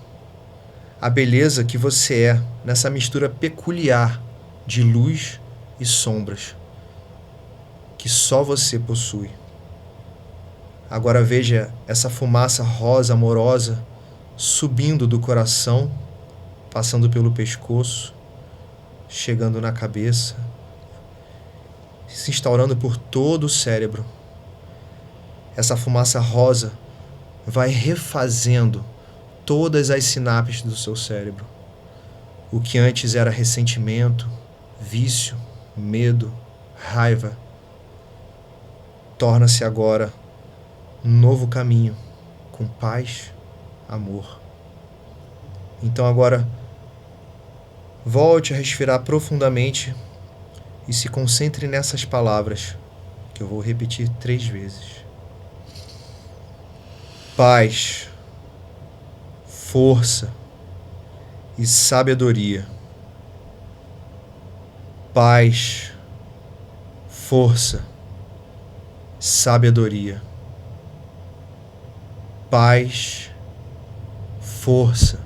A beleza que você é nessa mistura peculiar de luz e sombras que só você possui. Agora veja essa fumaça rosa amorosa subindo do coração, passando pelo pescoço, chegando na cabeça, se instaurando por todo o cérebro. Essa fumaça rosa vai refazendo todas as sinapses do seu cérebro. O que antes era ressentimento, vício, medo, raiva, torna-se agora um novo caminho, com paz, amor. Então agora, volte a respirar profundamente e se concentre nessas palavras, que eu vou repetir 3 vezes. Paz, força e sabedoria. Paz, força, sabedoria. Paz, força,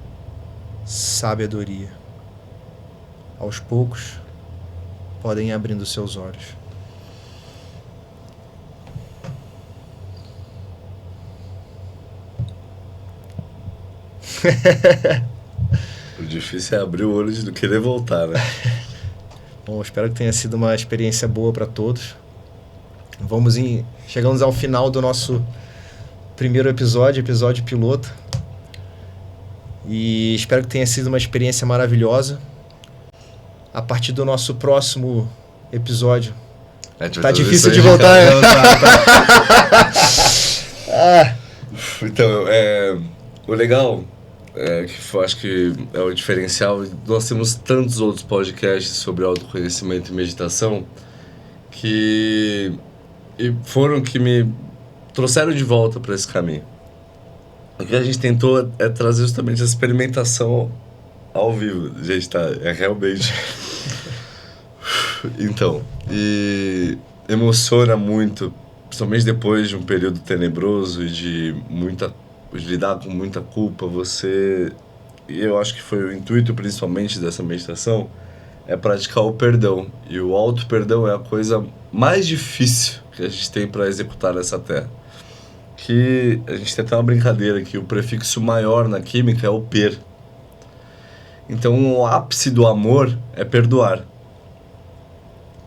sabedoria. Aos poucos, podem ir abrindo seus olhos. O difícil é abrir o olho de não querer voltar, né? Bom, espero que tenha sido uma experiência boa para todos. Chegamos ao final do nosso primeiro episódio piloto. E espero que tenha sido uma experiência maravilhosa. A partir do nosso próximo episódio. Tá difícil de voltar, né? Então, o legal que eu acho que é o diferencial. Nós temos tantos outros podcasts sobre autoconhecimento e meditação que foram que me trouxeram de volta para esse caminho. O que a gente tentou é trazer justamente essa experimentação ao vivo. Gente, realmente... Então, e emociona muito, principalmente depois de um período tenebroso e de lidar com muita culpa. E eu acho que foi o intuito principalmente dessa meditação, é praticar o perdão. E o auto-perdão é a coisa mais difícil que a gente tem para executar nessa terra. Que a gente tem até uma brincadeira que o prefixo maior na química é o per. Então o ápice do amor é perdoar.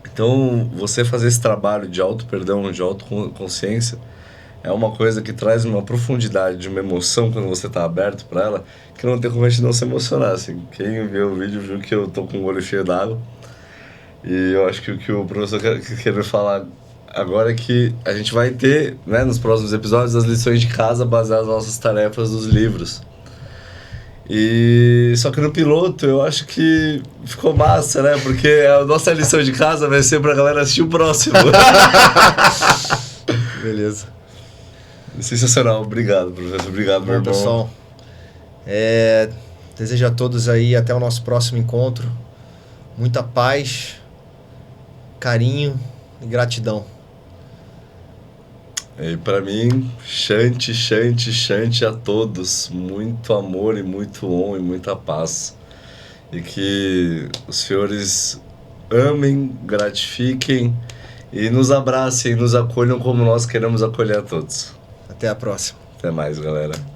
Então você fazer esse trabalho de auto-perdão, de autoconsciência, é uma coisa que traz uma profundidade de uma emoção quando você está aberto para ela, que não tem como a gente não se emocionar. Assim. Quem viu o vídeo viu que eu tô com o olho cheio d'água. E eu acho que o que o professor quer falar agora é que a gente vai ter, né, nos próximos episódios, as lições de casa baseadas nas nossas tarefas dos livros. E só que no piloto eu acho que ficou massa, né? Porque a nossa lição de casa vai ser pra galera assistir o próximo. Beleza. Sensacional. Obrigado, professor. Obrigado, meu irmão. Pessoal, desejo a todos aí até o nosso próximo encontro. Muita paz, carinho e gratidão. E para mim, chante a todos. Muito amor e muito honra e muita paz. E que os senhores amem, gratifiquem e nos abracem, nos acolham como nós queremos acolher a todos. Até a próxima. Até mais, galera.